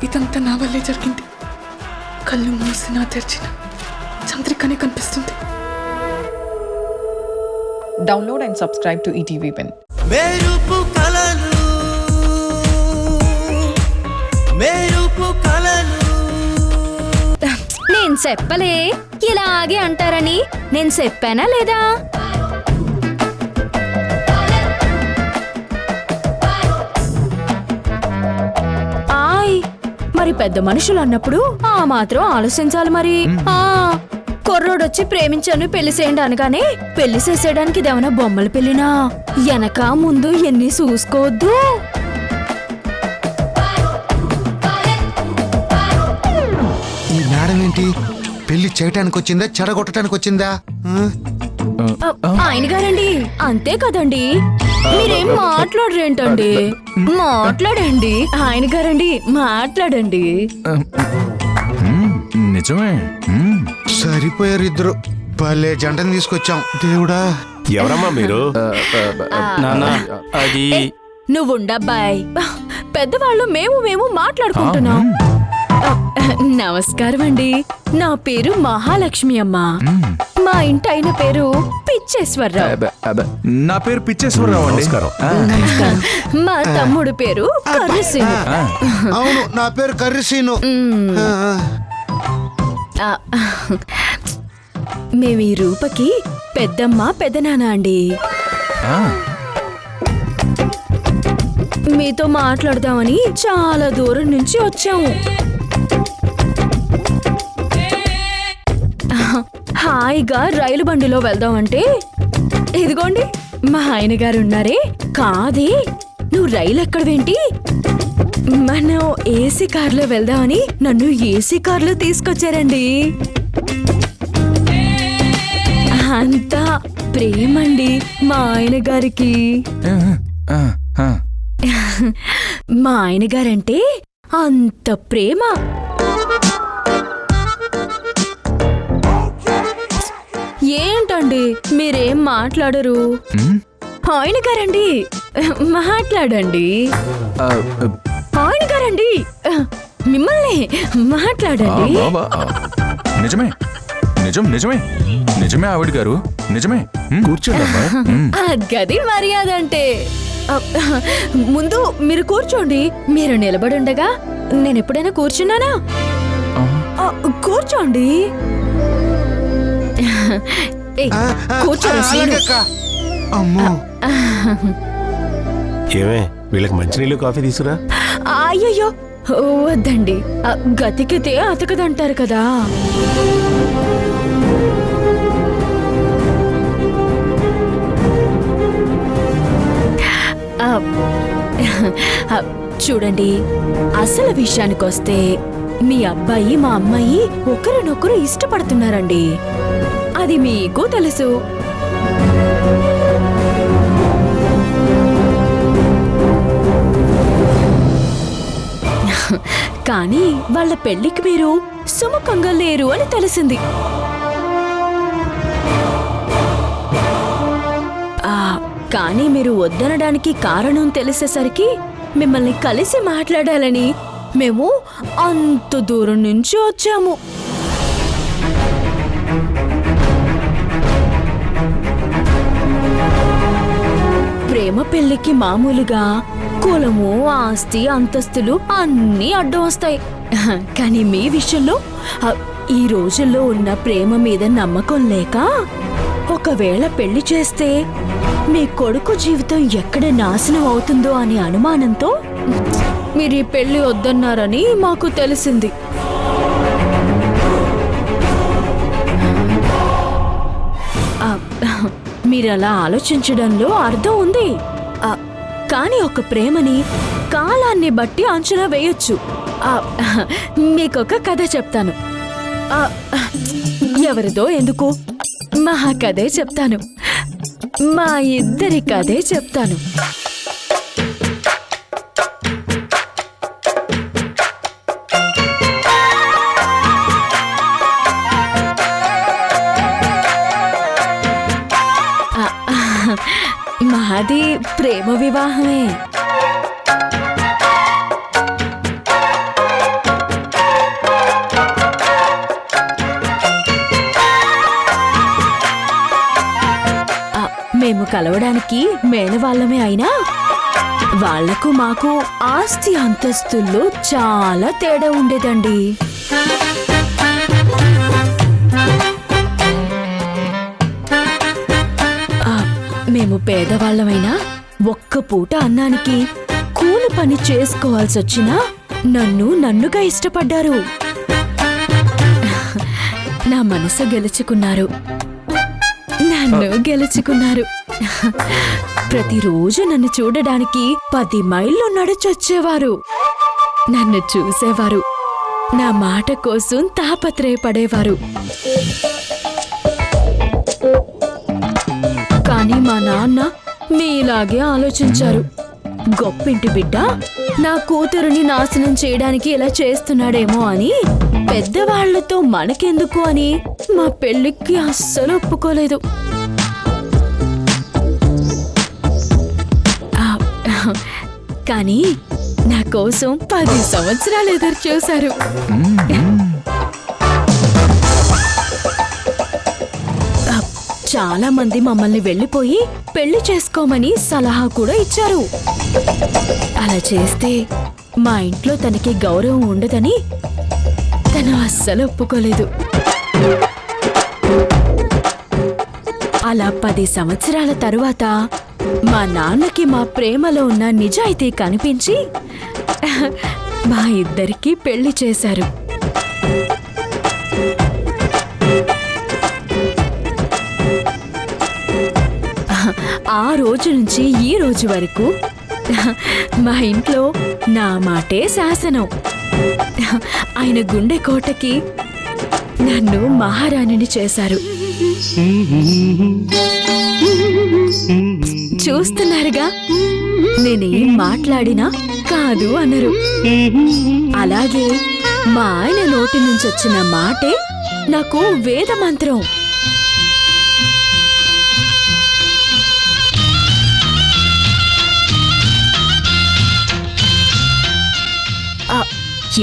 ఇదంతా నా వల్లే జరిగింది. కళ్ళు మూసినా తెరిచిన చంద్రికనే కనిపిస్తుంది. Download and subscribe to ETV Win. నేను చెప్పలే ఇలాగే అంటారని. నేను చెప్పానా లేదా? మరి పెద్ద మనుషులు అన్నప్పుడు ఆ మాత్రం ఆలోచించాలి మరి. కుర్రోడొచ్చి ప్రేమించాను పెళ్లి చేయండి అనగానే పెళ్లి చేసేయడానికి ఇదేమన్నా బొమ్మల పెళ్లినా? వెనక ముందు ఎన్ని చూసుకోవద్దు. ఈ మేడం ఏంటి పెళ్లి చేయటానికి వచ్చిందా చెడగొట్టడానికి వచ్చిందా? ఆయన గారండి అంతే కదండి, మీరేం మాట్లాడరేంటండి? మాట్లాడండి ఆయన గారండి, మాట్లాడండి. నిజమే, సరిపోయారు ఇద్దరు. భలే జంటను తీసుకొచ్చాం దేవుడా. ఎవరమ్మా మీరు? అది నువ్వుండబ్బాయ్, పెద్దవాళ్ళు మేము మేము మాట్లాడుకుంటున్నాం. నమస్కారం అండి, నా పేరు మహాలక్ష్మి అమ్మ. మా ఇంటి ఆయన పేరు పిచ్చేశ్వరరావు. నా పేరు పిచ్చేశ్వరరావు అండి. మా తమ్ముడు పేరు కర్రసీను. అవును, నా పేరు కర్రీసీను. మేము ఈ రూపకి పెద్దమ్మ పెద్దనాన్న అండి. మీతో మాట్లాడదామని చాలా దూరం నుంచి వచ్చాము. హాయిగా రైలు బండిలో వెళ్దామంటే ఇదిగోండి మా ఆయన గారు ఉన్నారే. కాదే, నువ్వు రైలు ఎక్కడవేంటి, మనం ఏసీ కార్లో వెళ్దామని నన్ను ఏసీ కార్లో తీసుకొచ్చారండి. అంతా ప్రేమండి మా ఆయన గారికి. మా ఆయన గారంటే అంత ప్రేమ. ఏంటండి మీరేం మాట్లాడరు? ఆయన గారండి మాట్లాడండి. ఆయన గారండి మిమ్మల్ని మాట్లాడండి. నిజమే నిజం నిజమే నిజమే ఆవిడ గారు, నిజమే. కూర్చోండి. గది మర్యాద అంటే. ముందు మీరు కూర్చోండి. మీరు నిలబడి ఉండగా నేను ఎప్పుడైనా కూర్చున్నానా? కూర్చోండి. అమ్మో, ఏమే వీళ్ళకి మంచినీళ్ళు కాఫీ తీసుకురా. అయ్యయ్యో వద్దండి, గతికితే అతకదంటారు కదా. చూడండి, అసలు విషయానికొస్తే మీ అబ్బాయి మా అమ్మాయి ఒకరినొకరు ఇష్టపడుతున్నారండి. అది మీకు తెలుసు. కానీ వాళ్ళ పెళ్లికి మీరు సుముఖంగా లేరు అని తెలిసింది. కానీ మీరు వద్దనడానికి కారణం తెలిసేసరికి మిమ్మల్ని కలిసి మాట్లాడాలని మేము అంత దూరం నుంచి వచ్చాము. ప్రేమ పెళ్లికి మామూలుగా కులము, ఆస్తి, అంతస్తులు అన్నీ అడ్డం వస్తాయి. కానీ మీ విషయంలో ఈ రోజుల్లో ఉన్న ప్రేమ మీద నమ్మకం లేక ఒకవేళ పెళ్లి చేస్తే మీ కొడుకు జీవితం ఎక్కడ నాశనం అవుతుందో అనే అనుమానంతో మీరు ఈ పెళ్లి వద్దన్నారని మాకు తెలిసింది. మీరలా ఆలోచించడంలో అర్థం ఉంది. కానీ ఒక ప్రేమని కాలాన్ని బట్టి అంచనా వేయొచ్చు. మీకొక కథ చెప్తాను. ఎవరిదో ఎందుకు, మా కథే చెప్తాను. మా ఇద్దరి కథే చెప్తాను. మాది ప్రేమ వివాహమే. కలవడానికి మేనవాళ్ళమే అయినా వాళ్లకు మాకు ఆస్తి అంతస్తుల్లో చాలా తేడా ఉండేదండి. మేము పేదవాళ్ళమైనా ఒక్క పూట అన్నానికి కూలి పని చేసుకోవాల్సొచ్చినా నన్నుగా ఇష్టపడ్డారు. నా మనసు గెలుచుకున్నారు, నన్ను గెలుచుకున్నారు. ప్రతిరోజు నన్ను చూడడానికి 10 మైళ్ళు నడిచొచ్చేవారు. నన్ను చూసేవారు, నా మాట కోసం తాపత్రయపడేవారు. కానీ మా నాన్న మీలాగే ఆలోచించారు. గొప్పింటి బిడ్డ నా కూతురుని నాశనం చేయడానికి ఇలా చేస్తున్నాడేమో అని పెద్దవాళ్లతో మనకెందుకు అని మా పెళ్లికి అస్సలు ఒప్పుకోలేదు. కానీ నా కోసం 10 సంవత్సరాలు ఎదురు చూశారు. చాలా మంది మమ్మల్ని వెళ్లిపోయి పెళ్లి చేసుకోమని సలహా కూడా ఇచ్చారు. అలా చేస్తే మా ఇంట్లో తనకి గౌరవం ఉండదని తను అస్సలు ఒప్పుకోలేదు. అలా 10 సంవత్సరాల తరువాత మా నాన్నకి మా ప్రేమలో ఉన్న నిజాయితీ కనిపించి మా ఇద్దరికీ పెళ్లి చేశారు. ఆ రోజు నుంచి ఈ రోజు వరకు మా ఇంట్లో నా మాటే శాసనం. ఆయన గుండె కోటకి నన్ను మహారాణిని చేశారు. చూస్తున్నారుగా, నేనేం మాట్లాడినా కాదు అనరు. అలాగే మా ఆయన నోటి నుంచి వచ్చిన మాటే నాకు వేద మంత్రం.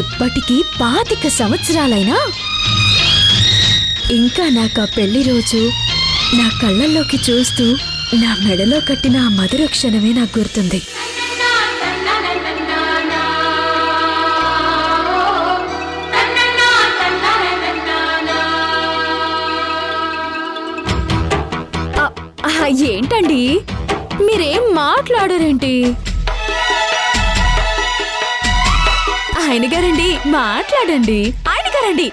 ఇప్పటికీ 25 సంవత్సరాలైనా ఇంకా నాకు ఆ పెళ్లి రోజు నా కళ్ళల్లోకి చూస్తూ నా మెడలో కట్టిన ఆ మధుర క్షణమే నాకు గుర్తుంది. ఏంటండి మీరేం మాట్లాడారేంటి? ఆయన గారండి, మాట్లాడండి. ఆయన గారండి,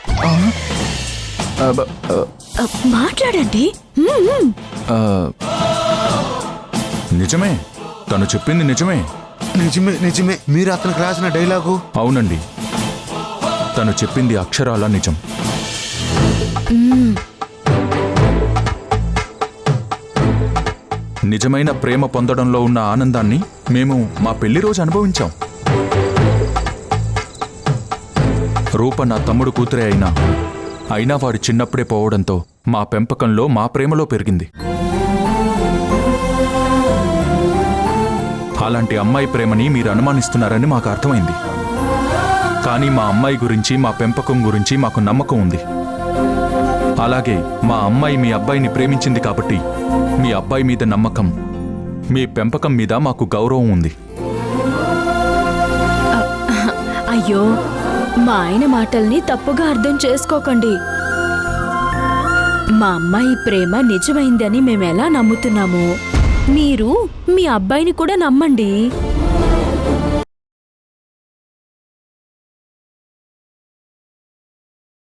మాట్లాడండి. నిజమే, తను చెప్పింది నిజమే. నిజమే నిజమే. మీరు అతనికి రాసిన డైలాగు? అవునండి, తను చెప్పింది అక్షరాల నిజం. నిజమైన ప్రేమ పొందడంలో ఉన్న ఆనందాన్ని మేము మా పెళ్లి రోజు అనుభవించాం. రూప నా తమ్ముడు కూతురే అయినా వాడు చిన్నప్పుడే పోవడంతో మా పెంపకంలో మా ప్రేమలో పెరిగింది. అలాంటి అమ్మాయి ప్రేమని మీరు అనుమానిస్తున్నారని మాకు అర్థమైంది. కానీ మా అమ్మాయి గురించి, మా పెంపకం గురించి మాకు నమ్మకం ఉంది. అలాగే మా అమ్మాయి మీ అబ్బాయిని ప్రేమించింది కాబట్టి మీ అబ్బాయి మీద నమ్మకం, మీ పెంపకం మీద మాకు గౌరవం ఉంది. అయ్యో, మా ఆయన మాటల్ని తప్పుగా అర్థం చేసుకోకండి. మా అమ్మాయి ప్రేమ నిజమైందని మేమెలా నమ్ముతున్నామో మీరు మీ అబ్బాయిని కూడా నమ్మండి.